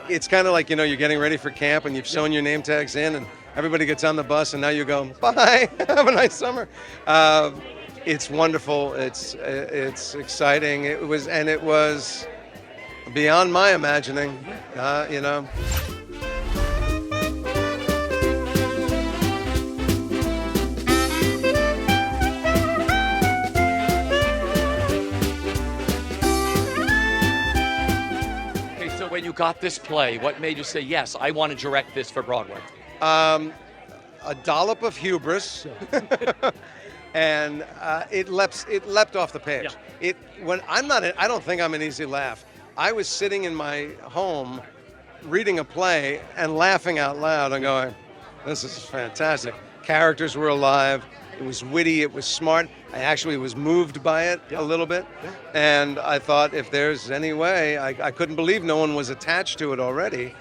it's kind of like, you're getting ready for camp and you've sewn your name tags in and everybody gets on the bus and now you go, bye, have a nice summer. It's wonderful. It's exciting. It was beyond my imagining. Okay, so when you got this play, what made you say, yes, I want to direct this for Broadway? A dollop of hubris, and it leapt off the page. Yeah. I don't think I'm an easy laugh. I was sitting in my home reading a play and laughing out loud and going, this is fantastic. Characters were alive. It was witty. It was smart. I actually was moved by it a little bit. Yeah. And I thought, if there's any way, I couldn't believe no one was attached to it already.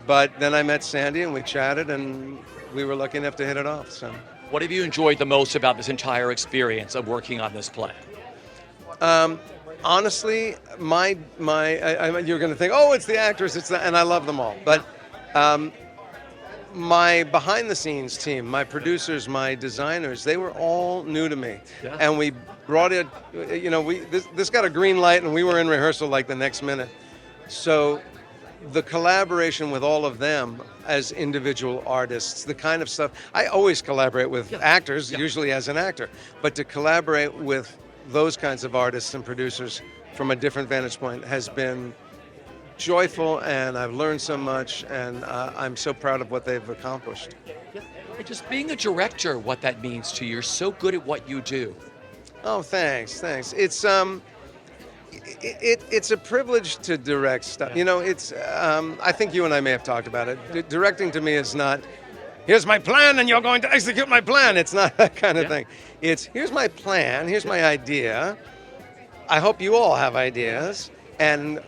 But then I met Sandy and we chatted and we were lucky enough to hit it off. So, What have you enjoyed the most about this entire experience of working on this play? honestly, you're going to think, oh, it's the actors, and I love them all. But my behind-the-scenes team, my producers, my designers, they were all new to me. Yeah. And we brought it, this got a green light and we were in rehearsal like the next minute. So the collaboration with all of them as individual artists, the kind of stuff, I always collaborate with actors, usually as an actor, but to collaborate with those kinds of artists and producers from a different vantage point has been joyful, and I've learned so much, and I'm so proud of what they've accomplished. And just being a director, what that means to you. You're so good at what you do. Oh, thanks. It's it's a privilege to direct stuff. It's I think you and I may have talked about it. Directing to me is not, here's my plan and you're going to execute my plan. It's not that kind of thing. It's, here's my plan, here's my idea. I hope you all have ideas. And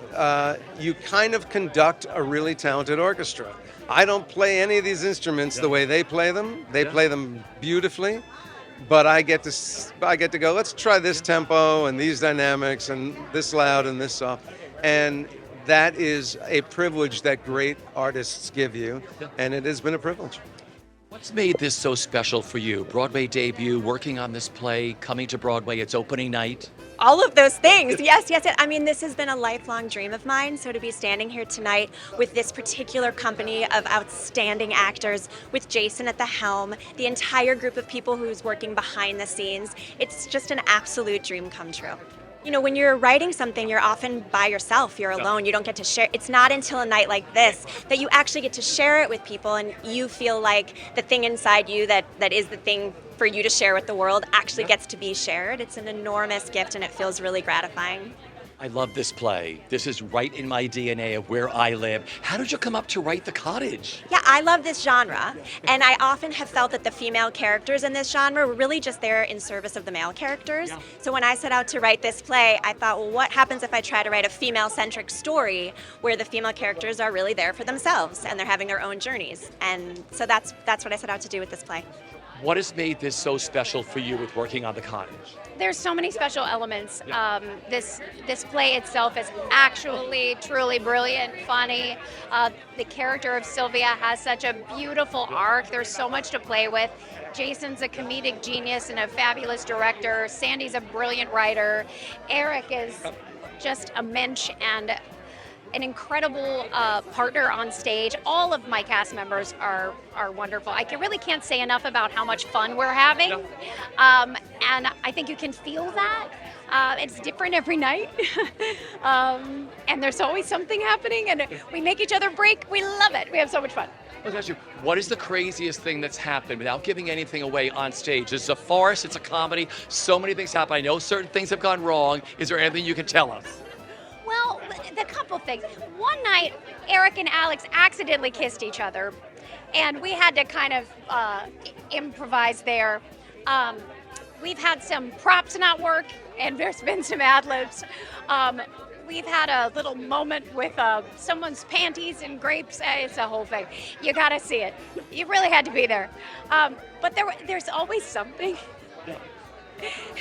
you kind of conduct a really talented orchestra. I don't play any of these instruments the way they play them. They play them beautifully. But I get to go, let's try this tempo and these dynamics and this loud and this soft. And that is a privilege that great artists give you. And it has been a privilege. What's made this so special for you? Broadway debut, working on this play, coming to Broadway, it's opening night. All of those things. Yes. I mean, this has been a lifelong dream of mine. So to be standing here tonight with this particular company of outstanding actors, with Jason at the helm, the entire group of people who's working behind the scenes, it's just an absolute dream come true. When you're writing something, you're often by yourself, you're alone, you don't get to share. It's not until a night like this that you actually get to share it with people and you feel like the thing inside you that is the thing for you to share with the world actually gets to be shared. It's an enormous gift and it feels really gratifying. I love this play. This is right in my DNA of where I live. How did you come up to write The Cottage? Yeah, I love this genre, and I often have felt that the female characters in this genre were really just there in service of the male characters. Yeah. So when I set out to write this play, I thought, well, what happens if I try to write a female-centric story where the female characters are really there for themselves and they're having their own journeys? And so that's what I set out to do with this play. What has made this so special for you with working on The Cottage? There's so many special elements. This play itself is actually truly brilliant, funny. The character of Sylvia has such a beautiful arc. There's so much to play with. Jason's a comedic genius and a fabulous director. Sandy's a brilliant writer. Eric is just a mensch and an incredible partner on stage. All of my cast members are wonderful. I really can't say enough about how much fun we're having. And I think you can feel that. It's different every night. And there's always something happening and we make each other break. We love it. We have so much fun. Let me ask you, what is the craziest thing that's happened without giving anything away on stage? It's a farce, it's a comedy, so many things happen. I know certain things have gone wrong. Is there anything you can tell us? Well, a couple things. One night, Eric and Alex accidentally kissed each other, and we had to kind of improvise there. We've had some props not work, and there's been some ad-libs. We've had a little moment with someone's panties and grapes. It's a whole thing. You got to see it. You really had to be there. But there's always something.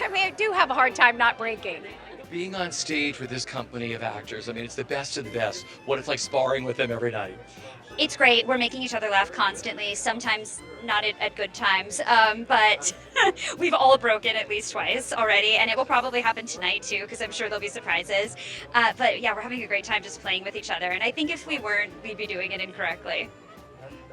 I mean, I do have a hard time not breaking. Being on stage with this company of actors, I mean, it's the best of the best. What it's like sparring with them every night. It's great. We're making each other laugh constantly, sometimes not at good times, but we've all broken at least twice already, and it will probably happen tonight too, because I'm sure there'll be surprises. But yeah, we're having a great time just playing with each other, and I think if we weren't, we'd be doing it incorrectly.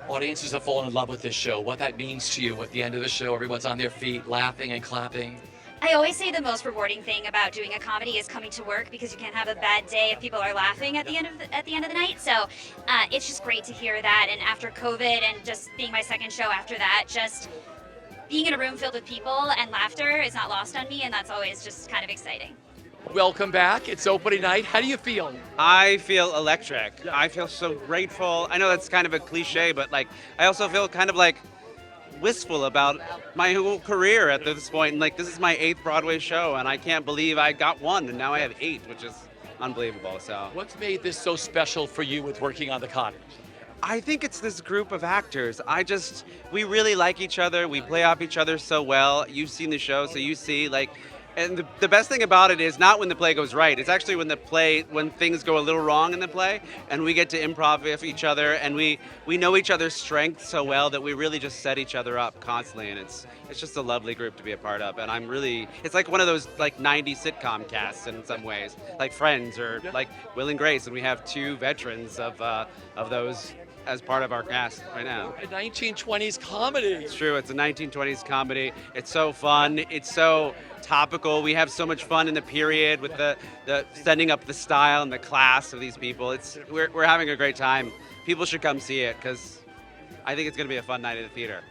Audiences have fallen in love with this show. What that means to you at the end of the show, everyone's on their feet, laughing and clapping. I always say the most rewarding thing about doing a comedy is coming to work, because you can't have a bad day if people are laughing at the end of the night. So it's just great to hear that. And after COVID and just being my second show after that, just being in a room filled with people and laughter is not lost on me, and that's always just kind of exciting. Welcome back. It's opening night. How do you feel? I feel electric. I feel so grateful. I know that's kind of a cliche, but like I also feel kind of like wistful about my whole career at this point. And like, this is my 8th Broadway show, and I can't believe I got 1, and now I have 8, which is unbelievable. So What's made this so special for you with working on The Cottage? I think it's this group of actors. We really like each other. We play off each other so well. You've seen the show, so you see like. And the best thing about it is not when the play goes right. It's actually when things go a little wrong in the play, and we get to improv with each other, and we know each other's strengths so well that we really just set each other up constantly, and it's just a lovely group to be a part of. And it's like one of those like 90s sitcom casts in some ways, like Friends or like Will and Grace, and we have 2 veterans of those as part of our cast right now. A 1920s comedy. It's true. It's a 1920s comedy. It's so fun. It's so topical. We have so much fun in the period with the setting up the style and the class of these people. We're having a great time. People should come see it, because I think it's going to be a fun night at the theater.